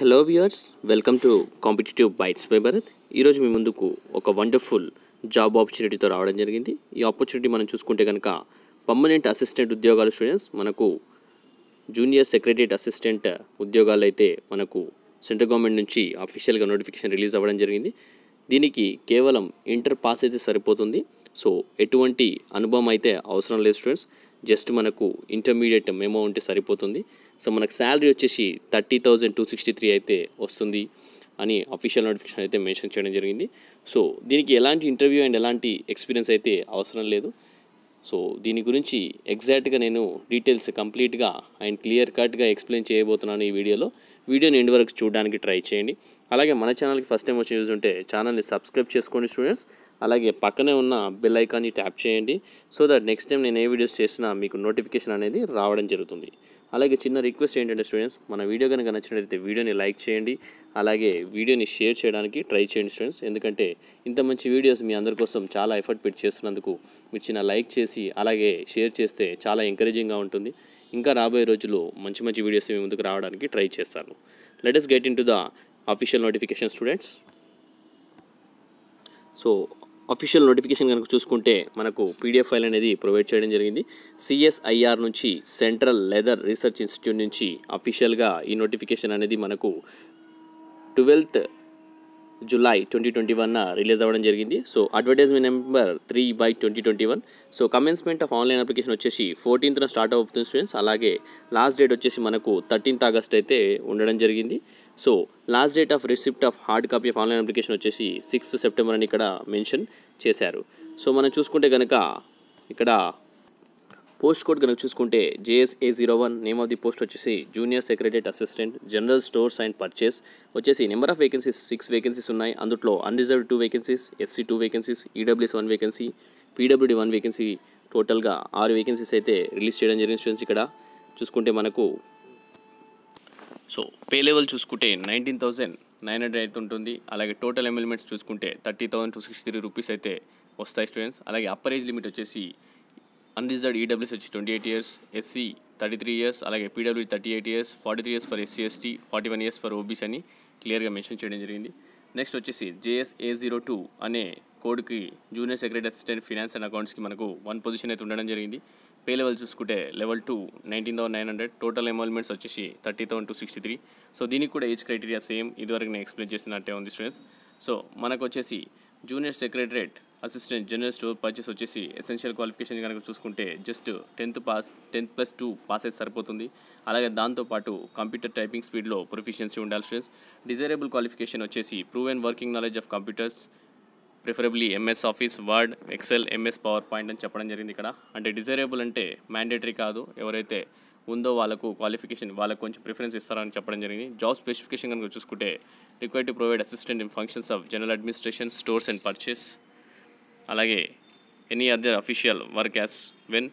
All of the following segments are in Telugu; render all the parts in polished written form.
Hello viewers, welcome to competitive bytes by Bharat. ఈరోజు మీ ముందుకు ఒక వండర్ఫుల్ జాబ్ ఆపర్చునిటీతో రావడం జరిగింది. ఈ ఆపర్చునిటీ మనం చూసుకుంటే కనుక పర్మనెంట్ అసిస్టెంట్ ఉద్యోగాలు స్టూడెంట్స్ మనకు జూనియర్ సెక్రటరియట్ అసిస్టెంట్ ఉద్యోగాలు అయితే మనకు సెంట్రల్ గవర్నమెంట్ నుంచి అఫీషియల్గా నోటిఫికేషన్ రిలీజ్ అవ్వడం జరిగింది. దీనికి కేవలం ఇంటర్ పాస్ అయితే సరిపోతుంది. సో ఎటువంటి అనుభవం అయితే అవసరం లేదు స్టూడెంట్స్, జస్ట్ మనకు ఇంటర్మీడియట్ మెమో ఉంటే సరిపోతుంది. సో మనకు శాలరీ వచ్చేసి 30,263 అయితే వస్తుంది అని అఫీషియల్ నోటిఫికేషన్ అయితే మెన్షన్ చేయడం జరిగింది. సో దీనికి ఎలాంటి ఇంటర్వ్యూ అండ్ ఎలాంటి ఎక్స్పీరియన్స్ అయితే అవసరం లేదు. సో దీని గురించి ఎగ్జాక్ట్గా నేను డీటెయిల్స్ కంప్లీట్గా అండ్ క్లియర్ కట్గా ఎక్స్ప్లెయిన్ చేయబోతున్నాను ఈ వీడియోలో. వీడియోని ఎండ్ వరకు చూడడానికి ట్రై చేయండి. అలాగే మన ఛానల్కి ఫస్ట్ టైం వచ్చి చూస్తుంటే ఛానల్ని సబ్స్క్రైబ్ చేసుకోండి స్టూడెంట్స్. అలాగే పక్కనే ఉన్న బెల్ ఐకాన్ని ట్యాప్ చేయండి, సో దట్ నెక్స్ట్ టైం నేను ఏ వీడియోస్ చేసినా మీకు నోటిఫికేషన్ అనేది రావడం జరుగుతుంది. అలాగే చిన్న రిక్వెస్ట్ ఏంటంటే స్టూడెంట్స్, మన వీడియో కనుక నచ్చినట్లయితే వీడియోని లైక్ చేయండి, అలాగే వీడియోని షేర్ చేయడానికి ట్రై చేయండి స్టూడెంట్స్. ఎందుకంటే ఇంత మంచి వీడియోస్ మీ అందరి కోసం చాలా ఎఫర్ట్ పెట్టి చేస్తున్నందుకు మీరు చిన్న లైక్ చేసి అలాగే షేర్ చేస్తే చాలా ఎంకరేజింగ్గా ఉంటుంది. ఇంకా రాబోయే రోజుల్లో మంచి మంచి వీడియోస్ మీ ముందుకు రావడానికి ట్రై చేస్తాను. Let us get in to the official notification students. So official notification కనుక చూసుకుంటే మనకు పీడిఎఫ్ ఫైల్ అనేది ప్రొవైడ్ చేయడం జరిగింది. సిఎస్ఐఆర్ నుంచి, సెంట్రల్ లెదర్ రీసెర్చ్ ఇన్స్టిట్యూట్ నుంచి అఫీషియల్గా ఈ నోటిఫికేషన్ అనేది మనకు 12th July 2021 రిలీజ్ అవ్వడం జరిగింది. So advertisement number 3/2021. So commencement of online application వచ్చేసి 14th స్టార్ట్ అవుతుంది స్టూడెంట్స్. అలాగే లాస్ట్ డేట్ వచ్చేసి మనకు 13th August అయితే ఉండడం జరిగింది. So last date of receipt of hard copy of online application వచ్చేసి 6th September అని ఇక్కడ మెన్షన్ చేశారు. సో మనం చూసుకుంటే కనుక ఇక్కడ పోస్ట్ కోడ్ కనుక చూసుకుంటే JSA01, name of the post వచ్చేసి junior secretariat assistant, general stores and purchase వచ్చేసి నెంబర్ ఆఫ్ వేకెన్సీస్ 6 వేకెన్సీస్ ఉన్నాయి. అందులో unreserved 2 vacancies, SC 2 vacancies, EWS 1 vacancy, PWD 1 vacancy, టోటల్గా 6 వేకెన్సీస్ అయితే రిలీజ్ చేయడం జరిగింది స్టూడెంట్స్. ఇక్కడ చూసుకుంటే మనకు సో పే లెవెల్ చూసుకుంటే 19,900 అయితే ఉంటుంది. అలాగే టోటల్ ఎమ్మెల్మెంట్స్ చూసుకుంటే 30,263 రూపీస్ అయితే వస్తాయి స్టూడెంట్స్. అలాగే అప్పర్ ఏజ్ లిమిట్ వచ్చేసి అన్రిజర్వ్డ్ EWS వచ్చి 28 years, SC 33 years, అలాగే PWD 38 years, 43 years for SC ST, 41 years for OBC అని క్లియర్గా మెన్షన్ చేయడం జరిగింది. నెక్స్ట్ వచ్చేసి JSA02 అనే కోడ్కి junior secretary assistant finance and అకౌంట్స్కి మనకు 1 పొజిషన్ అయితే ఉండడం జరిగింది. పే లెవెల్ చూసుకుంటే లెవెల్ 2 19,900, టోటల్ ఎన్రోల్మెంట్స్ వచ్చేసి 30,263. సో దీనికి కూడా ఏజ్ క్రైటీరియా సేమ్ ఇదివరకు నేను ఎక్స్ప్లెయిన్ చేసినట్టే ఉంది స్టూడెంట్స్. సో మనకు వచ్చేసి junior secretariat assistant general store purchase వచ్చేసి ఎసెన్షియల్ క్వాలిఫికేషన్ కనుక చూసుకుంటే జస్ట్ 10th+2 పాస్ అయితే సరిపోతుంది. అలాగే దాంతోపాటు కంప్యూటర్ టైపింగ్ స్పీడ్లో ప్రొఫిషియన్సీ ఉండాలి స్టూడెంట్స్. డిజైరబుల్ క్వాలిఫికేషన్ వచ్చేసి proven working knowledge of computers, preferably MS office, word, excel, MS PowerPoint అని చెప్పడం జరిగింది ఇక్కడ. అంటే డిజైరబుల్ అంటే మ్యాండేటరీ కాదు, ఎవరైతే ఉందో వాళ్ళకు క్వాలిఫికేషన్ వాళ్ళకు కొంచెం ప్రిఫరెన్స్ ఇస్తారని చెప్పడం జరిగింది. జాబ్ స్పెసిఫికేషన్ కనుక చూసుకుంటే required to provide assistant in functions of general administration, stores and purchase, అలాగే any other official work as when,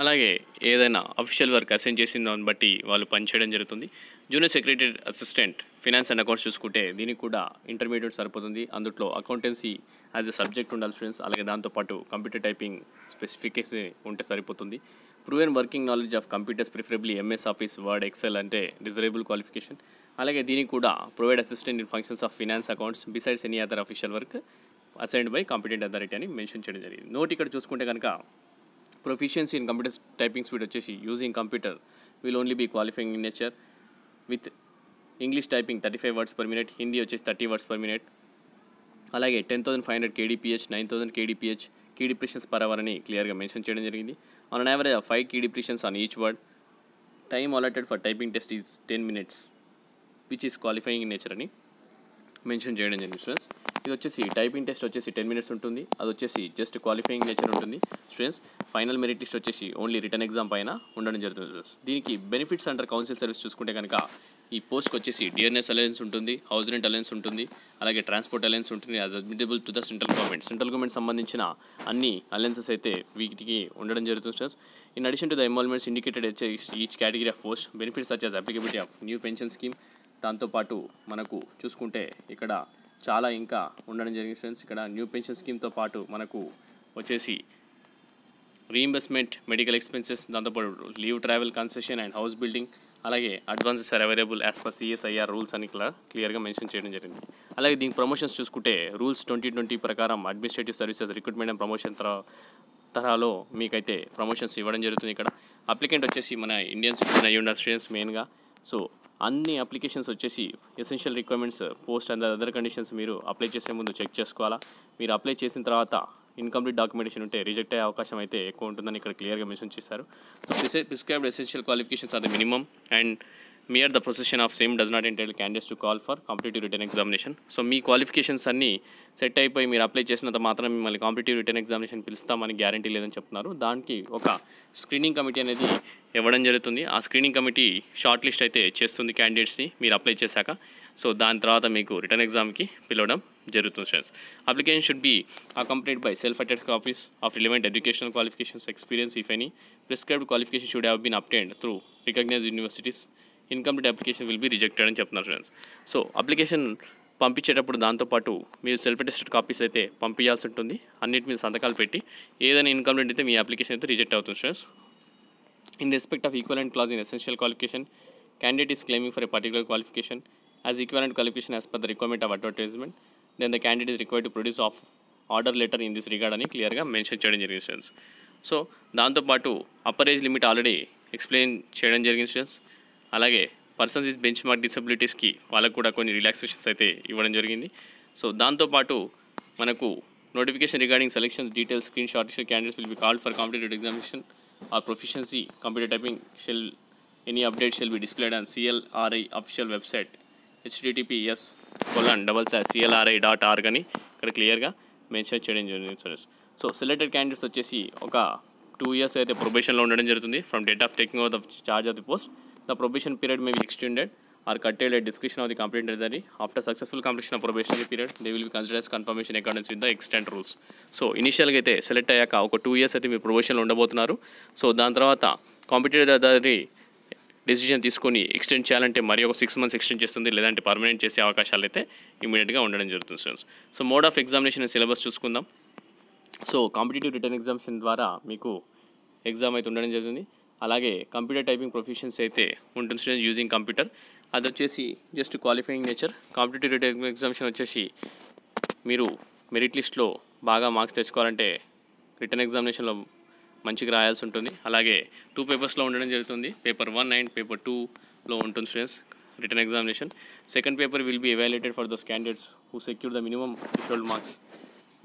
అలాగే ఏదైనా అఫీషియల్ వర్క్ అసైన్ చేసిన దాన్ని బట్టి వాళ్ళు పనిచేయడం జరుగుతుంది. Junior secretary assistant finance and accounts చూసుకుంటే దీనికి కూడా ఇంటర్మీడియట్ సరిపోతుంది. అందులో అకౌంటెన్సీ యాజ్ ఎ సబ్జెక్ట్ ఉండాలి స్టూడెంట్స్. అలాగే దాంతోపాటు కంప్యూటర్ టైపింగ్ స్పెసిఫికేషన్ ఉంటే సరిపోతుంది. Proven working knowledge of computers, preferably MS office, word, excel అంటే డిజైరబుల్ క్వాలిఫికేషన్. అలాగే దీనికి కూడా provide assistant in functions of finance accounts besides any other official work assigned by competent authority అని మెన్షన్ చేయడం జరిగింది. నోట్ ఇక్కడ చూసుకుంటే కనుక proficiency in computer typing speed వచ్చేసి using computer will only be qualifying in nature with English typing 35 words per minute, Hindi వచ్చేసి 30 words per minute. అలాగే 10,500 kDPH, 9,000 kDPH key depressions per hour అని క్లియర్గా మెన్షన్ చేయడం జరిగింది. On an average 5 key depressions on each word. Time allotted for typing test is 10 minutes which is qualifying in nature అని మెన్షన్ చేయడం జరిగింది స్టూడెంట్స్. ఇది వచ్చేసి టైపింగ్ టెస్ట్ వచ్చేసి 10 minutes ఉంటుంది, అది వచ్చేసి జస్ట్ క్వాలిఫైయింగ్ నేచర్ ఉంటుంది స్టూడెంట్స్. ఫైనల్ మెరిట్ లిస్ట్ వచ్చేసి ఓన్లీ రిటర్న్ ఎగ్జామ్ పైన ఉండడం జరుగుతుంది. దీనికి బెనిఫిట్స్ అండర్ కౌన్సిల్ సర్వీస్ చూసుకుంటే కనుక ఈ పోస్ట్కి వచ్చేసి డియర్నెస్ అలయన్స్ ఉంటుంది, హౌస్ రెంట్ అలయన్స్ ఉంటుంది, అలాగే ట్రాన్స్పోర్ట్ అలయన్స్ ఉంటుంది as admittable to the central government సంబంధించిన అన్ని అలయన్సెస్ అయితే వీటికి ఉండడం జరుగుతుంది students. In addition to the enrolments indicated each category of post benefits such as applicability of new pension scheme. దాంతోపాటు మనకు చూసుకుంటే ఇక్కడ చాలా ఇంకా ఉండడం జరిగింది స్టూడెంట్స్. ఇక్కడ న్యూ పెన్షన్ స్కీమ్తో పాటు మనకు వచ్చేసి రీఇంబర్స్మెంట్ మెడికల్ ఎక్స్పెన్సెస్, దాంతోపాటు leave travel concession and house building, అలాగే advances are available as per CSIR rules అని క్లియర్గా మెన్షన్ చేయడం జరిగింది. అలాగే దీనికి ప్రమోషన్స్ చూసుకుంటే రూల్స్ 2020 ప్రకారం administrative services recruitment and promotion తరహాలో మీకైతే ప్రమోషన్స్ ఇవ్వడం జరుగుతుంది. ఇక్కడ అప్లికెంట్ వచ్చేసి మన ఇండియన్ సిటిజన్ అయ్యి ఉండాలి స్టూడెంట్స్ మెయిన్గా. సో అన్ని అప్లికేషన్స్ వచ్చేసి essential requirements post and other conditions మీరు అప్లై చేసే ముందు చెక్ చేసుకోవాలా. మీరు అప్లై చేసిన తర్వాత ఇన్కంప్లీట్ డాక్యుమెంటేషన్ ఉంటే రిజెక్ట్ అయ్యే అవకాశం అయితే ఎక్కువ ఉంటుందని ఇక్కడ క్లియర్గా మెన్షన్ చేశారు. So prescribed essential qualifications are the minimum and mere the possession of same does not entail candidates to call for competitive written examination. So me qualifications అన్నీ సెట్ అయిపోయి మీరు అప్లై చేసినంత మాత్రం మిమ్మల్ని కాంపిటేటివ్ రిటర్న్ ఎగ్జామినేషన్ పిలుస్తామని గ్యారంటీ లేదని చెప్తున్నారు. దానికి ఒక స్క్రీనింగ్ కమిటీ అనేది ఇవ్వడం జరుగుతుంది. ఆ స్క్రీనింగ్ కమిటీ షార్ట్ లిస్ట్ అయితే చేస్తుంది క్యాండిడేట్స్ని మీరు అప్లై చేశాక. సో దాని తర్వాత మీకు రిటర్న్ ఎగ్జామ్కి పిలవడం జరుగుతుంది friends. Application should be accompanied by self attested copies of relevant educational qualifications experience if any. Prescribed qualification should have been obtained through recognised universities. Incomplete application will be rejected అని చెప్తున్నారు ఫ్రెండ్స్. సో అప్లికేషన్ పంపించేటప్పుడు దాంతోపాటు మీరు సెల్ఫ్ అటెస్టెడ్ కాపీస్ అయితే పంపించాల్సి ఉంటుంది. అన్నిటి మీద సంతకాలు పెట్టి ఏదైనా ఇన్కంప్లీట్ అయితే మీ అప్లికేషన్ అయితే రిజెక్ట్ అవుతుంది friends. In respect of equivalent clause in essential qualification candidate is claiming for a particular qualification as equivalent qualification as per the requirement of advertisement then the candidate is required to produce of order letter in this regard అని క్లియర్గా మెన్షన్ చేయడం జరిగింది ఫ్రెండ్స్. సో దాంతోపాటు upper age limit already explain చేయడం జరిగింది ఫ్రెండ్స్. అలాగే పర్సన్స్ విత్ బెంచ్ మార్క్ డిసబిలిటీస్కి వాళ్ళకు కూడా కొన్ని రిలాక్సేషన్స్ అయితే ఇవ్వడం జరిగింది. సో దాంతోపాటు మనకు notification regarding selections details screen shot candidates will be called for competitive examination or proficiency computer typing shall any update shall be displayed on CLRI official website https://clri.org అని ఇక్కడ క్లియర్గా మెన్షన్ చేయడం జరిగింది. సో సెలెక్టెడ్ క్యాండిడేట్స్ వచ్చేసి ఒక 2 years అయితే ప్రొబేషన్లో ఉండడం జరుగుతుంది from date of taking over the charge of the post. The probation period may be extended or curtailed at discretion of the competent authority. After successful completion of probationary period, they will be considered as confirmation accordance with the extant rules. So ఇనిషియల్గా అయితే సెలెక్ట్ అయ్యాక ఒక 2 years అయితే మీరు ప్రొబేషన్లో ఉండబోతున్నారు. సో దాని తర్వాత కాంపిటేటివ్ అథారిటీ డెసిషన్ తీసుకొని ఎక్స్టెండ్ చేయాలంటే మరి ఒక 6 months ఎక్స్టెండ్ చేస్తుంది, లేదంటే పర్మనెంట్ చేసే అవకాశాలు అయితే ఇమీడియట్గా ఉండడం జరుగుతుంది friends. So mode of examination syllabus చూసుకుందాం. సో కాంపిటేటివ్ రిటర్న్ ఎగ్జామినేషన్ ద్వారా మీకు ఎగ్జామ్ అయితే ఉండడం జరుగుతుంది. అలాగే కంప్యూటర్ టైపింగ్ ప్రొఫిషియన్సీ అయితే ఉంటుంది స్టూడెంట్స్ యూజింగ్ కంప్యూటర్. అది వచ్చేసి just qualifying nature. Competitive written examination వచ్చేసి మీరు మెరిట్ లిస్ట్లో బాగా మార్క్స్ తెచ్చుకోవాలంటే రిటర్న్ ఎగ్జామినేషన్లో మంచిగా రాయాల్సి ఉంటుంది. అలాగే 2 పేపర్స్లో ఉండడం జరుగుతుంది. పేపర్ 1 and పేపర్ 2లో ఉంటుంది students written examination. Second paper will be evaluated for those candidates who secure the minimum threshold marks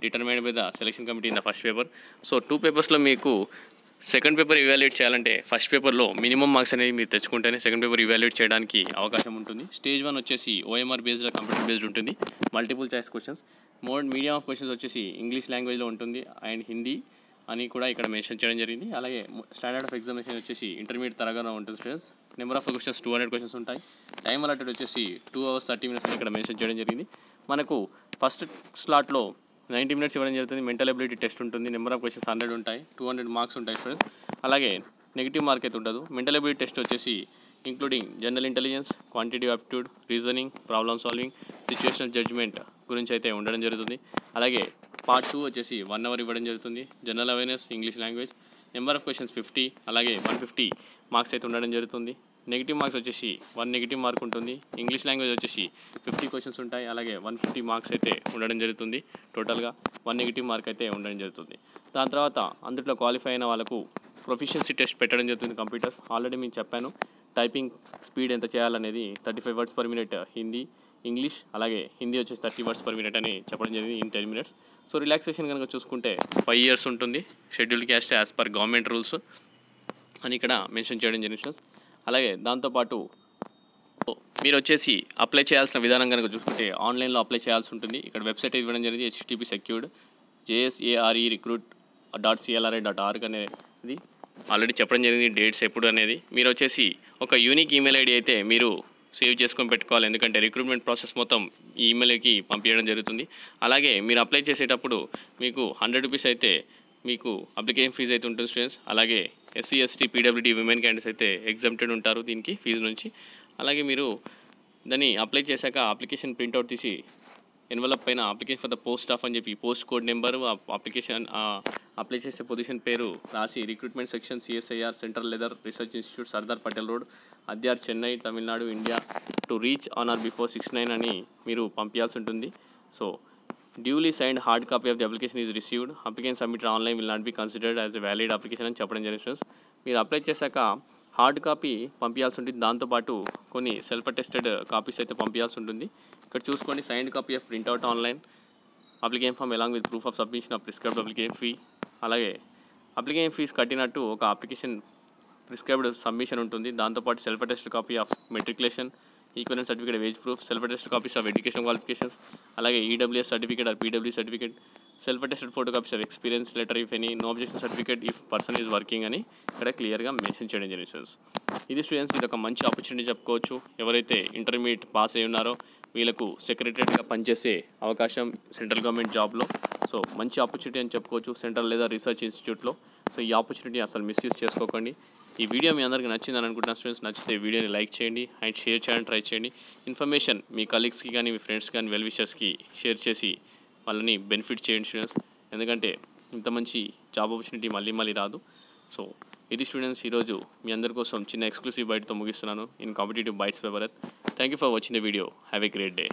determined by the selection committee in the first paper. So 2 పేపర్స్లో మీకు సెకండ్ పేపర్ ఇవాల్యుయేట్ చేయాలంటే ఫస్ట్ పేపర్లో మినిమం మార్క్స్ అనేవి మీరు తెచ్చుకుంటేనే సెకండ్ పేపర్ ఇవాల్యుయేట్ చేయడానికి అవకాశం ఉంటుంది. స్టేజ్ 1 వచ్చేసి OMR బేస్డ్ కంప్యూటర్ బేస్డ్ ఉంటుంది. Multiple choice questions. Medium of questions వచ్చేసి ఇంగ్లీష్ లాంగ్వేజ్లో ఉంటుంది అండ్ హిందీ అని కూడా ఇక్కడ మెన్షన్ చేయడం జరిగింది. అలాగే స్టాండర్డ్ ఆఫ్ ఎగ్జామినేషన్ వచ్చేసి ఇంటర్మీడియట్ తరగతిలో ఉంటుంది students. Number of questions 200 questions ఉంటాయి. టైం అలాటెడ్ వచ్చేసి 2 hours 30 minutes అని ఇక్కడ మెన్షన్ చేయడం జరిగింది. మనకు ఫస్ట్ స్లాట్లో 90 minutes ఇవ్వడం జరుగుతుంది. మెంటల్ ఎబిలిటీ టెస్ట్ ఉంటుంది. నెంబర్ ఆఫ్ క్వశ్చన్స్ 100 ఉంటాయి. 200 మార్క్స్ ఉంటాయి స్టూడెంట్స్. అలాగే నెగిటివ్ మార్క్ అయితే ఉండదు. మెంటల్ ఎబిలిటీ టెస్ట్ వచ్చేసి including general intelligence, quantitative aptitude, reasoning, problem solving, situational judgement గురించి అయితే ఉండడం జరుగుతుంది. అలాగే పార్ట్ 2 వచ్చేసి 1 hour ఇవ్వడం జరుగుతుంది. General awareness, English language. Number of questions 50, అలాగే 150 మార్క్స్ అయితే ఉండడం జరుగుతుంది. నెగిటివ్ మార్క్స్ వచ్చేసి 1 నెగిటివ్ మార్క్ ఉంటుంది. ఇంగ్లీష్ లాంగ్వేజ్ వచ్చేసి 50 క్వశ్చన్స్ ఉంటాయి. అలాగే 150 మార్క్స్ అయితే ఉండడం జరుగుతుంది. టోటల్గా 1 నెగిటివ్ మార్క్ అయితే ఉండడం జరుగుతుంది. దాని తర్వాత అందులో క్వాలిఫై అయిన వాళ్ళకు ప్రొఫిషియన్సీ టెస్ట్ పెట్టడం జరుగుతుంది. కంప్యూటర్స్ ఆల్రెడీ మీకు చెప్పాను. టైపింగ్ స్పీడ్ ఎంత చేయాలనేది 35 words per minute Hindi, English, అలాగే హిందీ వచ్చేసి 30 words per minute అని చెప్పడం జరిగింది ఇన్ 10 minutes. సో రిలాక్సేషన్ కనుక చూసుకుంటే 5 years ఉంటుంది. Scheduled caste as per government rules అని ఇక్కడ మెన్షన్ చేయడం జరిగింది. అలాగే దాంతోపాటు మీరు వచ్చేసి అప్లై చేయాల్సిన విధానం కనుక చూసుకుంటే ఆన్లైన్లో అప్లై చేయాల్సి ఉంటుంది. ఇక్కడ వెబ్సైట్ ఇవ్వడం జరిగింది http secured JSARE-recruit.CLRI.org అనేది ఆల్రెడీ చెప్పడం జరిగింది. డేట్స్ ఎప్పుడు అనేది మీరు వచ్చేసి ఒక యూనిక్ ఈమెయిల్ ఐడి అయితే మీరు సేవ్ చేసుకొని పెట్టుకోవాలి. ఎందుకంటే రిక్రూట్మెంట్ ప్రాసెస్ మొత్తం ఈ ఈమెయిల్కి పంపించడం జరుగుతుంది. అలాగే మీరు అప్లై చేసేటప్పుడు మీకు 100 rupees అయితే మీకు అప్లికేషన్ ఫీజు అయితే ఉంటుంది స్టూడెంట్స్. అలాగే SC ST PWD women candidates అయితే ఎగ్జామ్టెడ్ ఉంటారు దీనికి ఫీజు నుంచి. అలాగే మీరు దాన్ని అప్లై చేశాక అప్లికేషన్ ప్రింట్అవుట్ తీసి ఎన్వలప్ పైన application for the post staff అని చెప్పి post code number, application apply చేసే పొజిషన్ పేరు రాసి recruitment section CSIR central leather research institute Sardar Patel road Adyar Chennai Tamil Nadu India to reach on or before 6/9 అని మీరు పంపించాల్సి ఉంటుంది. So duly signed hard copy of the application is received. Application submit online will not be considered as a valid application అని చెప్పడం జరిగింది ఫ్రెండ్స్. మీరు అప్లై చేశాక హార్డ్ కాపీ పంపించాల్సి ఉంటుంది. దాంతోపాటు కొన్ని సెల్ఫ్ అటెస్టెడ్ కాపీస్ అయితే పంపించాల్సి ఉంటుంది. ఇక్కడ చూసుకోండి, signed copy of printout online, application form along with proof of submission of prescribed application fee. అలాగే అప్లికేషన్ ఫీజు కట్టినట్టు ఒక అప్లికేషన్ ప్రిస్క్రైబ్డ్ సబ్మిషన్ ఉంటుంది. దాంతోపాటు self attested copy of matriculation, equivalent certificate, age proof, self attested copies of education qualifications, అలాగే EWS certificate or PW certificate, self attested photo copies of experience letter if any, no objection certificate if person is working అని ఇక్కడ క్లియర్గా మెన్షన్ చేయడం జరిగింది ఫ్రెండ్స్. ఇది స్టూడెంట్స్, ఇది ఒక మంచి ఆపర్చునిటీ చెప్పుకోవచ్చు. ఎవరైతే ఇంటర్మీడియట్ పాస్ అయి ఉన్నారో వీళ్ళకు సెక్రటరీగా పనిచేసే అవకాశం సెంట్రల్ గవర్నమెంట్ జాబ్లో. సో మంచి ఆపర్చునిటీ అని చెప్పుకోవచ్చు సెంట్రల్ లేదా రీసెర్చ్ ఇన్స్టిట్యూట్లో. సో ఈ ఆపర్చునిటీ అసలు మిస్యూజ్ చేసుకోకండి. ఈ వీడియో మీ అందరికీ నచ్చిందని అనుకుంటున్నాను స్టూడెంట్స్. నచ్చితే వీడియోని లైక్ చేయండి అండ్ షేర్ చేయడానికి ట్రై చేయండి. ఇన్ఫర్మేషన్ మీ కలీగ్స్కి కానీ మీ ఫ్రెండ్స్ కానీ వెల్ విషర్స్కి షేర్ చేసి వాళ్ళని బెనిఫిట్ చేయండి స్టూడెంట్స్. ఎందుకంటే ఇంత మంచి జాబ్ ఆపర్చునిటీ మళ్ళీ రాదు. సో ఇది స్టూడెంట్స్, ఈరోజు మీ అందరి కోసం చిన్న ఎక్స్క్లూసివ్ బైట్తో ముగిస్తున్నాను in competitive bytes paper. Thank you for watching the video. Have a great day.